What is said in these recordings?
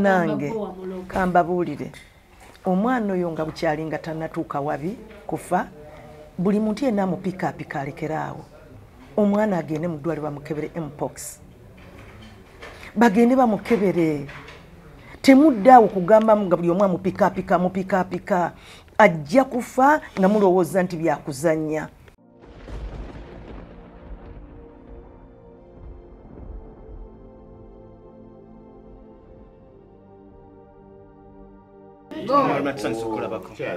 bannange kambabuulire omwana oyo nga bukyali nga tannatuuka wabi kufa buli muntu yenna amupikaapika alekeraawo omwana agende mu ddwaliro bamukebere mpox bagende bamukebere temuddaawo kugamba nga buli omu amupikaapika ajja kufa nga mulowooza nti byakuzannya.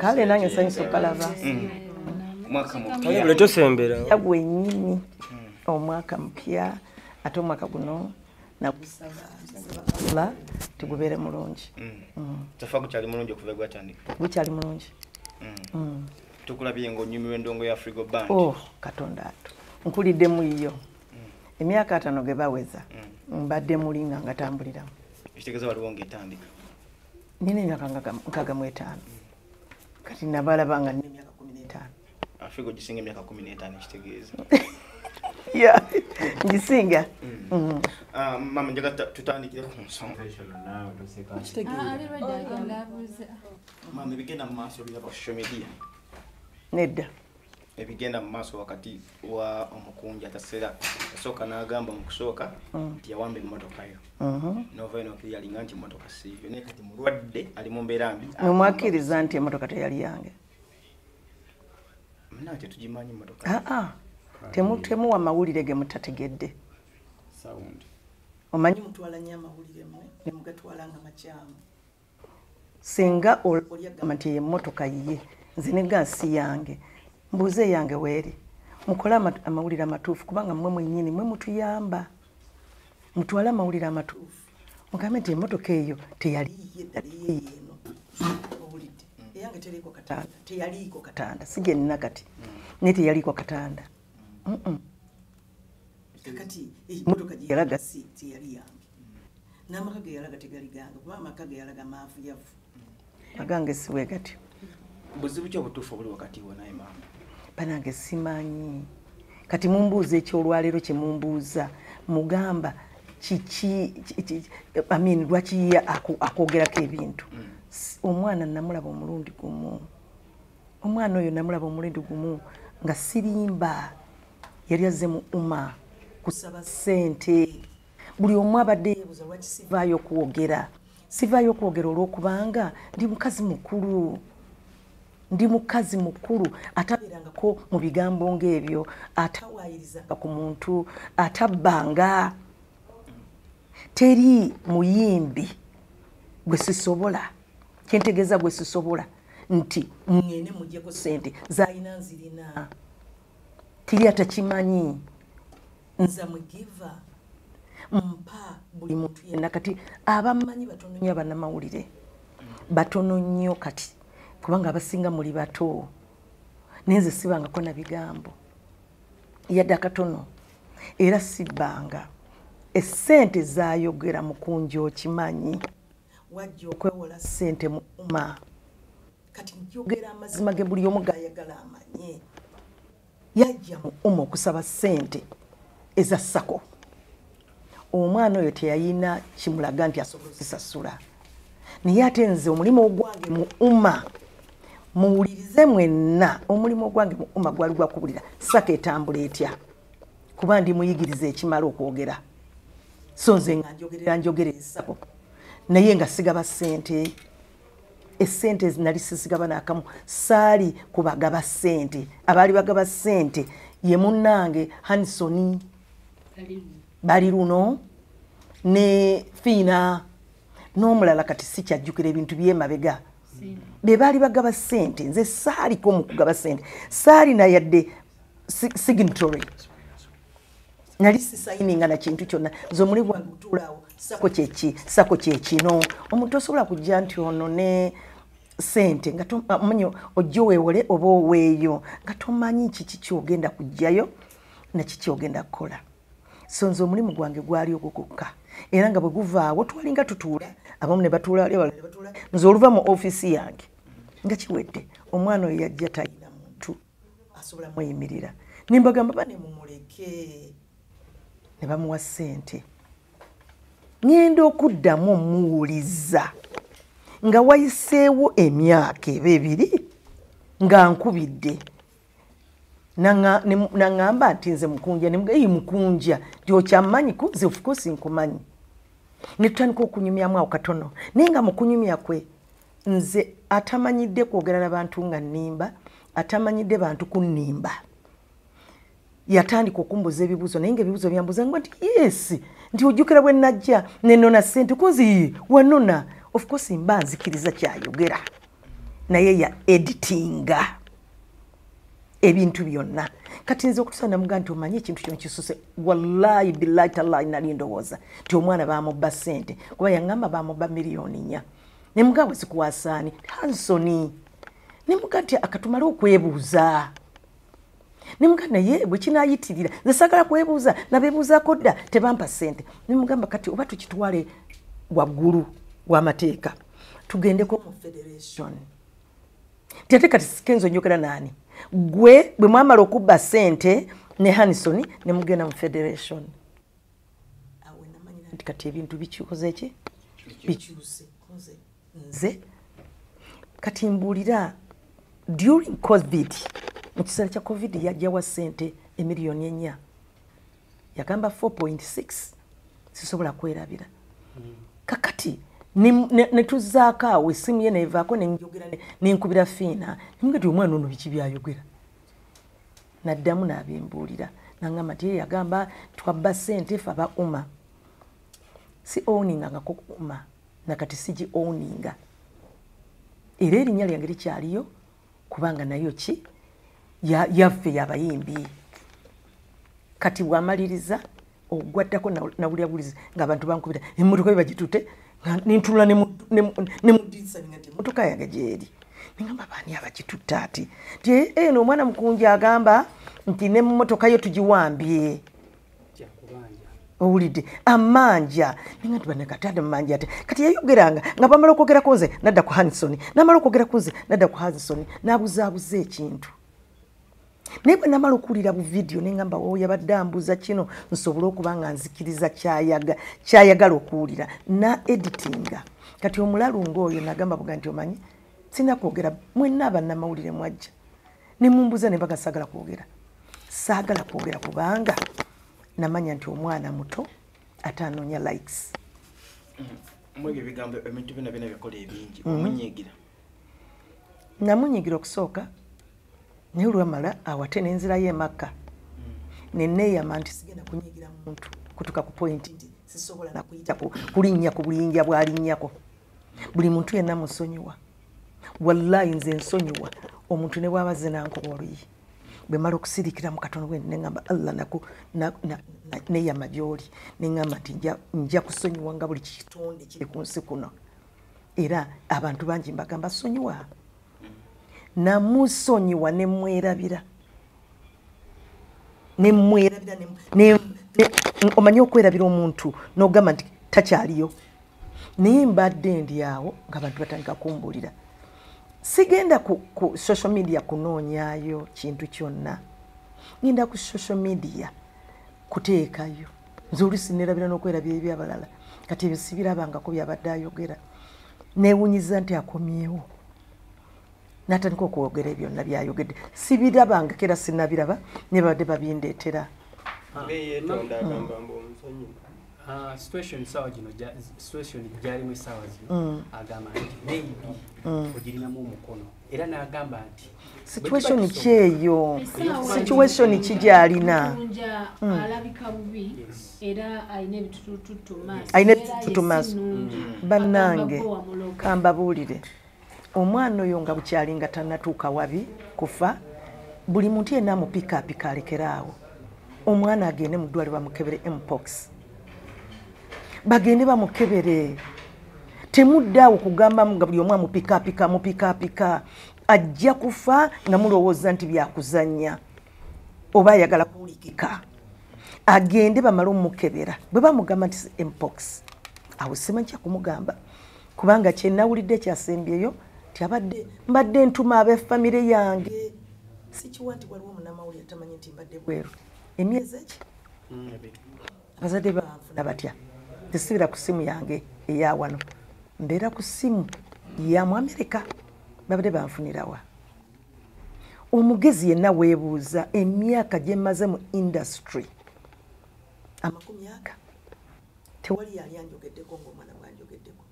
Kale nange nsanyusa okulaba yagwe nnyini omwaka mpya ate omwaka guno nagusaba tigubeere mulungi. Gukyali mulungi. Tukulabye ng'onyumirwa endongo ya Frigo Band. Katonda atu nkuliddemu yo emyaka 5 ge baweza mbadde mulinga nga tambuliramu. Ekitegeeza waliwo ng'etandika. Nina emyaka 65 kati nabalaba nga nina emyaka 15. Frigo gisinga emyaka 15 ekitegeeza. Yeah, ngisinga. Mama njaga tutandikire ku nsonga. Mama ebigenda mu maaso bya social media. Nedda. Ebigenda mu maaso wakati wa omukunja tasera asooka n'agamba mu kusooka nti yawamba emmotoka yo. Nova eno yalinga nti emmotoka siyo naye kati mulwadde ali mu mbeera mbi. Mumwakiriza nti emmotoka teyali yange. Muna tetugimanyi emmotoka. Temuwa amawulire ge mutategedde. Sound. Omanyi mutwala nnyo amawulire mmwe ne mugatwala nga makyamu. Singa olyagamba nti emmotoka ye nze ne gansi yange mbuuze yange weeri mukola amawulire amatuufu kubanga mmwe mwennyini mwe mutuyamba mutwala amawulire amatuufu mugambe nti emmotoka eyo teyaliiye eddala yeeno owulidde eyange teriiko katanda teyaliiko katanda si gye nnina kati naye teyaliiko katanda. Kakati emmotoka gye yalaga si teyali yange n'amaka ge yalaga tegali gange kuba amaka ge yalaga maavuyavu agange siwe gatyo. Buzibu ki obutuufu obuli wakati wo naye maama? Banange simanyi kati mumbuuza ekyolwaleero kye mumbuuza mugamba lwaki akwogerako ebintu. Omwana namulaba omulundi gumu omwana oyo namulaba omulundi gumu nga sirimba yali azze mu umma kusaba ssente buli omu abadde yeebuuza lwaki sivaayo okwogera olw'okubanga ndi mukazi mukulu atabeerangako mu bigambo ng'ebyo atawaayirizanga ku muntu atabbanga teri muyimbi gwe sisobola kyentegeeza gwe sisobola nti mwene mujjeko ssente zaalina nzirina tiri atakimanyi nza mugiva mpa buli muntu yenna kati abamanyi batono nnyo abannamawulire batono nnyo kati kubanga abasinga muli bato nenze sibangako na bigambo yadde akatono era sibbanga essente zaayogera mukunja okimanyi wajja okwewola ssente mu umma kati njogera amazima ge buli omu gaayagala amanye yajja mu umma okusaba ssente eza ssako omwana oyo teyayina kimulaga nti asobola okuzisasula naye ate nze omulimu ogwange mu umma muwulirize mwenna omulimu ogwange mu umma gwali gwakubulira ssaka etambula etya kuba ndi muyigiriza ekimala okwogera so nze nga njogera essako naye nga sigaba ssente essente nali sisigaba n'akamu saali kubagaba ssente abaali bagaba ssente ye munnange Hansoni bali luno ne Fiina n'omulala kati sikyajjukira ebintu byemabega be baali bagaba ssente nze saaliko mu kugaba ssente saalina yadde signatory nali sisayininga na kintu kyonna nze omulimu gwange gutuulaawo sako kyekino omuntu osobola kujja nti ono ne ssente nga tomanyi ojja weewole oba oweeyo nga tomanyi kiki kyogenda kujjayo nakiki ogenda kukola so nze omulimu gwange gwali ogwo gwokka era nga bwe guvaawo twalinga tutuula abamu ne batuula wali abalala ne batuula nze oluva mu ofiisi yange nga kiwedde omwana oyo yajja talina muntu asobola mweyimirira nimbagamba bane mumuleke ne bamuwa ssente ngenda okuddamu omuwuliza nga wayiseewo emyaka ebiri nga nkubidde naŋŋamba nti nze mukunja nemugayi mukunja gyokyamanyi kunze of course nkumanyi ne tutandika okunyumyamu awo katono naye nga mukunyumya kwe nze atamanyidde kwogera n'abantu nga nnimba atamanyidde bantu kunnimba yatandika okumbuza ebibuuzo naye ngaebibuuzo byambuza nga nti yes nti ojjukira bwe najja nenona ssente kozi wanona of course mba nzikiriza kyayogera naye ya editinga ebintu byonna kati nze okutusa namuga nti omanyi ekintu kino kisuse wallahi billahi tallahi nali ndowooza nti omwana bamubba ssente kuba yaŋŋamba bamubba miliyoni 4 nemuga bwe zikuwasaani Hansoni nemuga nti akatumale okwebuuza nemuga naye bwe kinaayitirira nze saagala kwebuuza nabeebuuzaako dda tebampa ssente nemugamba kati oba tukitwale waggulu w'amateeka tugendeko mu federation ate kati sikenzo njogera naani gwe bwe mwamala okubba ssente ne Hansoni ne mugenda mu federation awe namanyira nti kati ebintu bikyukoze ki bikyuse nze kati mbuulira during covid mu kiseera kya covid yajjawa ssente emiliyoni 4 yagamba 4.6 sisobola kwerabira kakati netuzaako awo essimu ye nevaako nenjogera nenkubira fiina nemugati omwana ono biki byayogera naddamu n'abimbuulira naŋŋamba nti yagamba twabba ssente fe aba uma si owninga nga ko uma nakati sigi owninga era erinnya lyange likyaliyo kubanga nayo ki yaffe yabayimbi kati bwamaliriza ogwaddako nawulyabulizi ng'abantu bankubira emmotoka ye bagitute nintula nemudirisanga nti emmotoka yange gyeri nengamba baani abagitutta ati nti eno omwana mukunja agamba nti nemmotoka yo tugiwambye owulidde amanja ninga nti banekatade mumanja ate kati yayogeranga nga bamala okwogerako nze nadda ku Hansoni namala okwogeraku nze nadda ku Hansoni nabuzaabuza ekintu naye bwe namala okuwulira bu vidiyo nengamba wowe yabadde ambuuza kino nsobole okuba nga nzikiriza kyayagala okuwulira na editinga kati omulalunga oyo nagamba buga nti omanyi sina kwogera mwenna abannamawulire mwajja ne mumbuuza ne baga saagala kwogera kubanga namanya nti omwana muto ate anoonya likes mwebyo ebigambo ebintu byonna byonna bikola ebingi omunyiigira namunyiigira okusooka naye olwamala awate nenzirayo emakka neneeyama nti sigenda kunyiigira muntu kutuka ku pointi nti sisobola nakuyita kulinnya ku buyinja bwalinnyako buli muntu yenna musonyiwa wallahi nze nsonyiwa omuntu ne bwabaze nankuba oluyi bwe mala okusirikira mu katono bwe neŋŋamba Allah neeyama gy'oli neŋŋamba nti nja kusonyiwa nga buli kitonde kiri ku nsi kuno era abantu bangi mbagamba sonyiwa namusonyiwa nemwerabira omanyi okwerabira omuntu nogamba nti takyaliyo naye mbadde ndi awo ng'abantu batandika kumbuulira sigenda ku social media kunoonyayo kintu kyonna ngenda ku social media kuteekayo nze oli sinerabira n'okwerabira ebyabalala kati ebyo sibirabangako byabadde ayogera neewunyiza nti akomyewo natandika okwogera byonna byayogedde sibirabanga kera sinabiraba ne babadde babindeetera situation sawa gino situation gyalimu essaawa zino agamba nti maybe ogirinamu omukono era n'agamba nti situation kyeyo situation kigyalina alabika bubi era alina ebitututu maaso bannange kambabuulire omwana oyo nga bukyali nga tannatuuka wabi kufa buli muntu yenna amupikaapika alekeraawo omwana agende mu ddwaliro bamukebere mpox bagende bamukebere temuddaawo kugambamu nga buli omu amupikaapika ajja kufa nga mulowooza nti byakuzannya oba ayagala kuwulikika agende bamale omukebera bwe bamugamba nti mpox awo simanyi kyakumugamba kubanga kyenawulidde kyasembyeyo mbadde ntuma ab'effamire yange sikiwa nti waliwo omunamawulire tamanyi nti mbadde bweru emyezi eki abazadde banfuna batya tesibira ku simu yange eya wano mbeera ku simu ya mu Amerika babadde banfunirawa omugezi yenna weebuuza emyaka gye mmaze mu industry amakumi aga tewali yali anjogeddeko ng'omwana bwanjogeddeko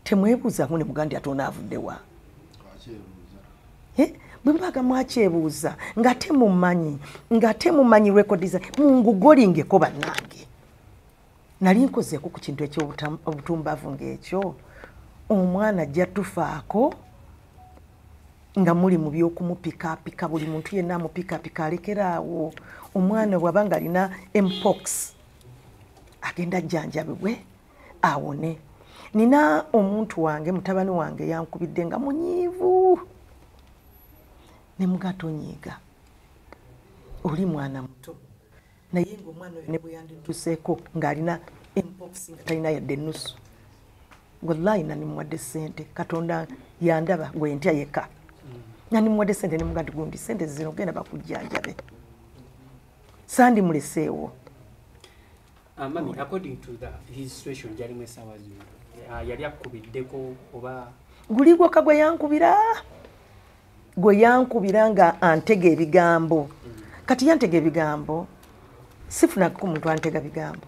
temwebuuza ngo ne mugandi atona avuddewa bwe mbaga mwakyebuuza nga temumanyi rekodi za mungugolingeko bannange nali nkozeeko ku kintu eky'obutumbavu ng'ekyo omwana ajja tufaako nga muli mu by'okumupikaapika buli muntu yenna amupikaapika alekeraawo omwana wabanga alina mpox agenda ajjanjabibwe awone nina omuntu wange mutabani wange yankubidde nga munyiivu ne mugatonyiiga oli mwana muto naye ng'omwana oyo ne bwe yandituseeko ng'alina mpox nga talina yadde ennusu wallahi nanimuwadde ssente katonda yandaba gwe ntya yekka nanimuwadde ssente ne mugandi gundi ssente zino genda bakujjanjabe sandi muleseewo Mami, according to his situation, jali mwesawa zino. Yali akubiddeko oba guli gwokka gwe yankubira nga antega ebigambo. Kati yantega ebigambo sifunako muntu antega bigambo.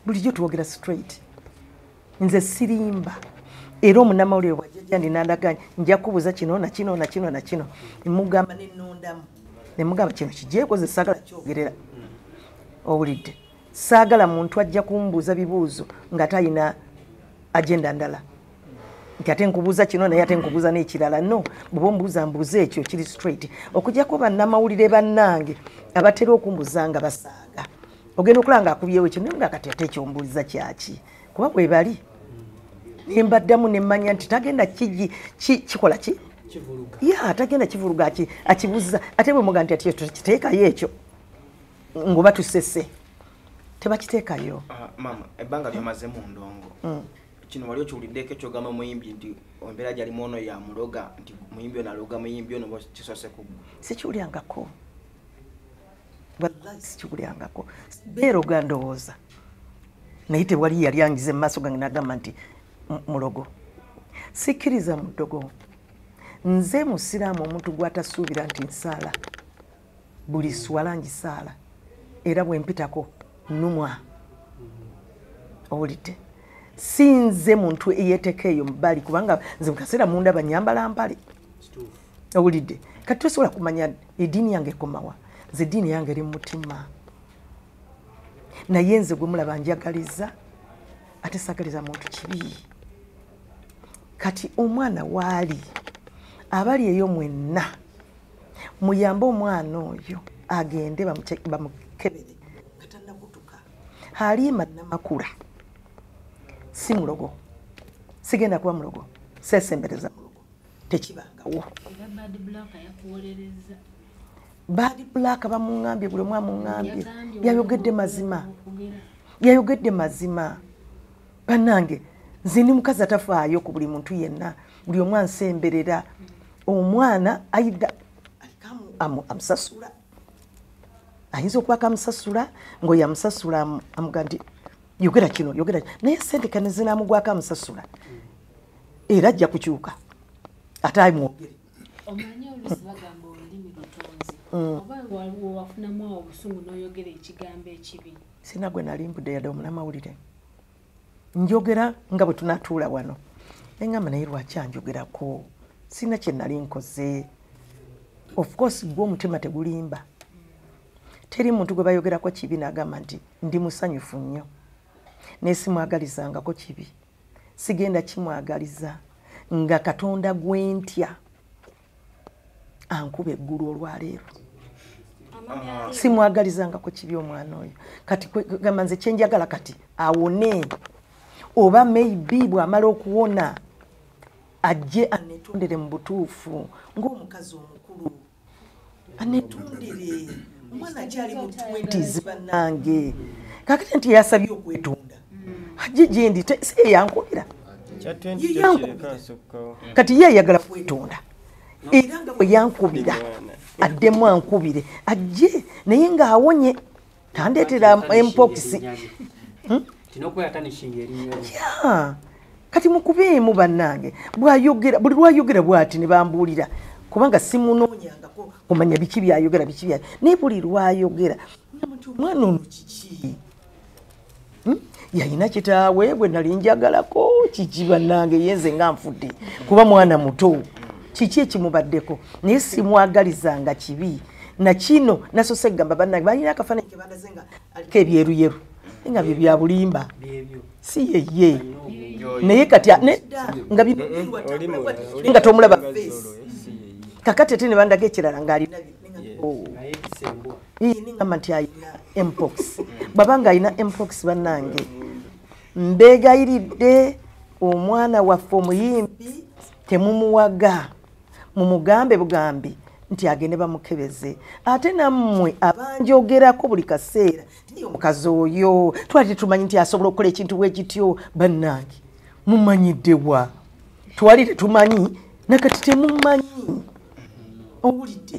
Bulijjo tuwogera straight. Nze sirimba. Era omunnamawulire bw'ajja ndinandaganya nja kubuuza kino na kino na kino na kino. Nemugamba nennondamu. Nemugamba kino kijeekoze saagala kyogerera. Owulidde. Saagala muntu ajja kumbuuza bibuuzo nga talina agenda ndala. Nti ate nkubuuza kino naye ate nkubuuza n'ekirala. No, bw'oba mbuuza ekyo kiri straight. Okuggyako bannamawulire bannange abatera okumbuuza nga basaaga. Ogenda okulanga akubyewo ekyo naye nga kati ate ekyombuuliza kyaki. Kuba bwe bali. Ne mbaddamu ne mmanya nti tagenda kikola ki? kivuruga. Ya, tagenda kivuruga akibuuza. Ate bwe muga nti ati tukiteekayo ekyo. Ngoba tusese. Tebakiteekayo. Mama, ebbanga lyamaze mu ndongo. Kino wali okiwuliddeko ekyogamba muyimbi nti embeera gyalimu ono ya muloga nti muyimbi ono aloga muyimbi ono kisose ku ggwe. Sikiwulyangako. Wallahi sikiwulyangako. Beeroga ndowooza. Naye tewali yali angize mu maaso gange n'agamba nti mulogo. Sikkiriza mudogo. Nze musiraamu omuntu gw'atasuubira nti nsaala. Buli swala ngisaala. Era bwe mpitako numwa. Owulidde? Sinze muntu eyeeteka eyo mbali kubanga nze mu kaseera munda banyambala mpale. Owulidde? Kati tosobola kumanya eddiini yange ekomawa. Nze eddiini yange eri mu mutima. Naye nze gwe mulaba njagaliza ate saagaliza muntu kibi. Kati omwana waali abali eyo mwenna muyambe omwana oyo agende bamukebere katannakutuka. Halima Namakula si mulogo. Sigenda kuba mulogo. Sesembereza mulogo. Tekibangawo. Badi Black bamungambye buli omwa mungambye. Yayogedde mazima. Yayogedde mazima. Bannange nze ndi mukazi atafaayo ku buli muntu yenna. Buli omwa nsemberera. Omwana ayida amusasula. Ayinza okuba akamusasula ng'oyamusasula amuga nti yogera kino yogera naye ssente kane zinaamugwako amusasula. Era ajja kukyuka. Ate ayimwogere. Omanyi oluusi bagamba olulimi lutonzi. Oba waliwo wafunamu awo obusungu n'oyogera ekigambo ekibi. Sina gwe nali mbudde yadde omunnamawulire. Njogera nga bwe tunatuula wano. Engamba naye lwaki anjogerako? Sina kye nali nkoze. Of course gwe omutima tegulimba. Teri muntu gwe bayogerako kibi n'agamba nti ndi musanyufu nnyo. Ne simwagalizangako kibi. Sigenda kimwagaliza nga Katonda gwentya ankuba eggulu olwaleero. Simwagalizangako kibi omwana oyo. Kati gamba nze kyenjagala kati awone. Oba maybe bw'amala okuwona ajje anetondere mu butuufu ng'omukazi omukulu. Anetondere. Omwana akyali mu 20s bannange. Kakati nti yasabye okwetonda. Ajje gye ndi si yankubira. Kati ye ayagala kwetonda. Era nga bwe yankubira addemu ankubire ajje naye ng'awonye tandeetera mpox. tinokweyatanishinga erinnya ya kati mukubeemu bannange bwayogera buli lwayogera bwati ne bambuulira kubanga simunoonyangako kumanya biki byayogera biki bya naye buli lwayogera nti omwana ono kiki yalina kitaawe bwe nali njagalako kiki bannange yenze nga nfudde kuba mwana muto kiki ekimubaddeko naye simwagalizanga kibi na kino nasose gamba bannange balina akafaananyi ke bagaze nga aliko ebyeruyeru nga bye bya bulimba si yeye naye kati nedda nga nga tomulaba kakati ate ne bandaga ekirala ng'alina ningamba nti alina mpox bwabanga alina mpox bannange mbeegayiridde omwana waffe omuyimbi temumuwaga mumugambe bugambi nti agende bamukebeze ate nammwe abanjogerako buli kaseera tiyo omukazi oyo twali tetumanyi nti asobola okukola ekintu bwe kityo bannange mumanyiddewa twali tetumanyi nakati temumanyi owulidde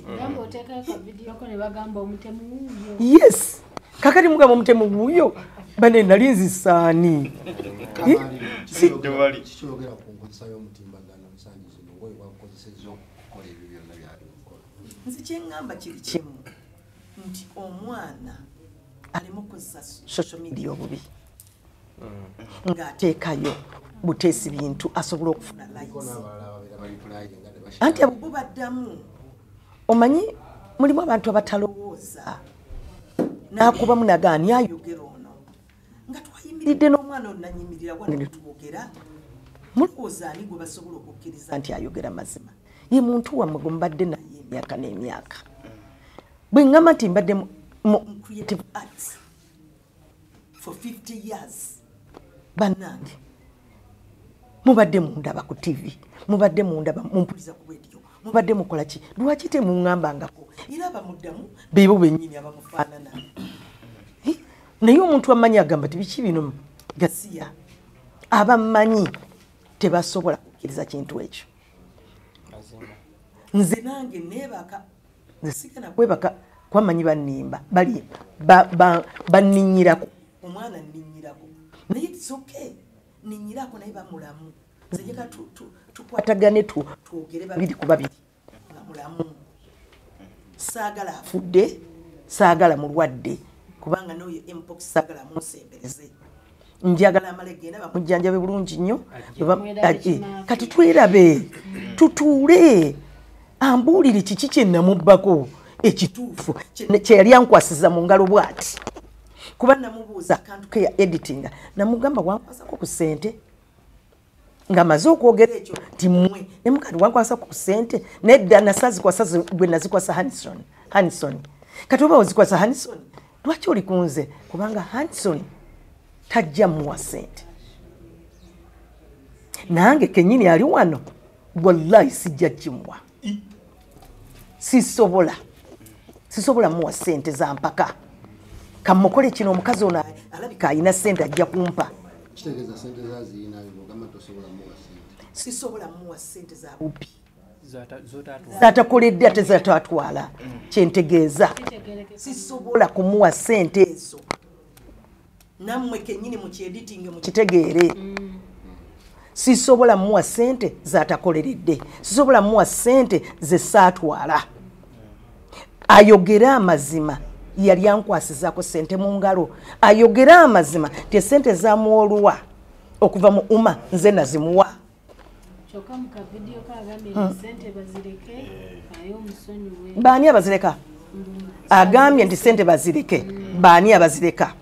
yes kakati mugamba omutemu wuuyo bane nali nzisaani nzi kyeŋŋamba kiri kimu nti omwana alimu kukozesa social media obubi ng'ateekayo buteesi bintu asobola okufuna likes anti abo bo baddamu omanyi mulimu abantu abatalowooza n'akuba munagaani ayogera ono nga twayimiridde n'omwana ono nanyimirira wane ne twogera mulowooza ani gwe basobola okukkiriza nti ayogera mazima ye muntu wammwe gwe mubadde naye emyaka n'emyaka bwe ŋŋamba nti mbadde mu creative arts for 50 years bannange mubadde mundaba ku tv mubadde mundaba mumpuliza ku radio mubadde mukola ki lwaki temuŋŋambangako era abamuddamu beebo bennyini abamufaanana naye omuntu amanyi agamba ti biki bino gasiya abamanyi tebasobola kukkiriza kintu ekyo nze nange neebaka nze sigana kwebaka kwamanyi bannimba bali banninyirako omwana nninyirako naye it's okay ninyirako naye bamulamu nze njagala tukwatagane twogere babiri ku babiri nga mulamu saagala afudde saagala mulwadde kubanga n'oyo mpox saagala munsembereze njagala amalegenda bamujjanjabe bulungi nnyo kati twerabe tutuule ambuulire kiki kye namubbako ekituufu kye yali ankwasiza mu ngalo bw'ati kuba namubuuza akantu ke ya editing namugamba wankwasako ku ssente ng'amaze okwogera ekyo ti mmwe ne mukati wankwasako ku ssente nedda nasazikwasa gwe nazikwasa Hanson kati oba ozikwasa Hanson lwaki oli kunze kubanga Hanson tajja muwa ssente nange kenyini ali wano wallahi sijja kimuwa sisobola muwa ssente za mpaka kamukole kino omukazi ono alabika alina ssente ajja kumpa sisobola muwa ssente za bubbi zatakoledde ate zatatwala kyentegeeza sisobola kumuwa ssente ezo nammwe kenyini mukyeditinge mukitegeere sisobola muwa ssente zatakoleredde sisobola muwa ssente ze saatwala ayogera amazima yali ankwasizaako ssente mu ngalo ayogera amazima te ssente zamuolwa okuva mu uma nze nazimuwa baani abazireka agambye nti ssente bazireke baani abazireka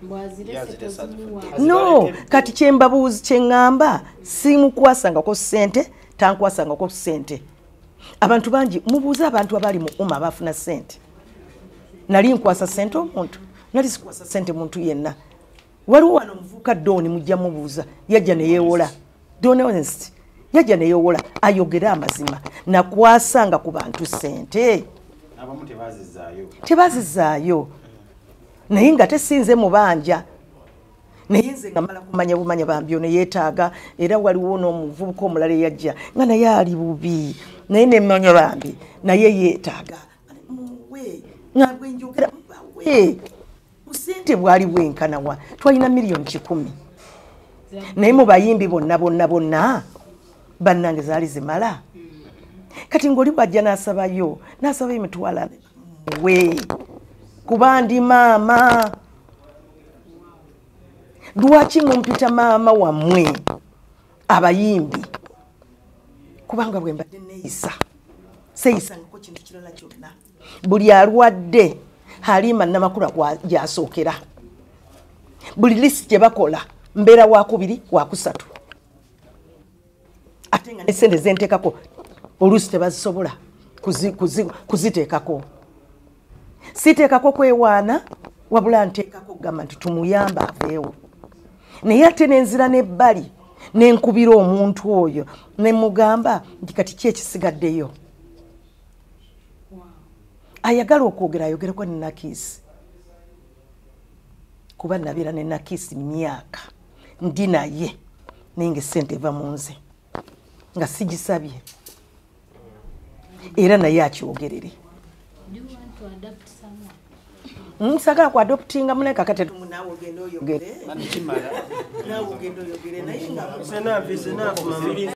no kati kyembabuuzi kyeŋŋamba simukwasangako ssente tankwasangako ssente abantu bangi mubuuze abantu abali mu uma bafuna ssente nali nkwasa ssente omuntu nali sikwasa ssente muntu yenna waliwo wano omuvuuka dooni mujja mubuuza yajja neyeewola donest yajja neyeewola ayogera amazima nakwasanga ku bantu ssente abamu tebazizaayo naye nga tesinze mubanja naye nze nga mala kumanya bumanya bambyo neyeetaaga era waliwo n'omuvubuka omulala eyajja nga naye ali bubi naye nemmanya bambi naye yeetaaga muwe nga bwenjogera mubawe busente bwali bwenkanawa twalina miliyoni 10 naye mu bayimbi bonna bannange zaali zimala. Kati ng'oli bw'ajja n'asabayo emitwalo we kuba ndi maama. Lwaki mumpita maama wammwe abayimbi? Kubanga bwe mbadde neeyisa seeyisangako kintu kirala kyonna. Buli alwadde Halima Namakula gy'asookera. Buli lisi gye bakola mbeera wakubiri wakusatu. Ate nga n'essente ze nteekako oluusi tebazisobola kuziteekako. Siteekako kwewaana wabula nteekako kugamba nti tumuyamba aveewo. Naye ate nenzira n'ebbali nenkubira omuntu oyo ne mugamba nti kati ki ekisigaddeyo. Ayagala okwogera ayogereko ne Nakisi. Kuba nabeera ne Nakisi myaka ndi naye naye ng'essente eva mu nze nga sigisabye era naye akyogerere. Nsagala ku adoptinga mune kakate naawe ogenda oyogere. Naawe ogenda oyogere naye nga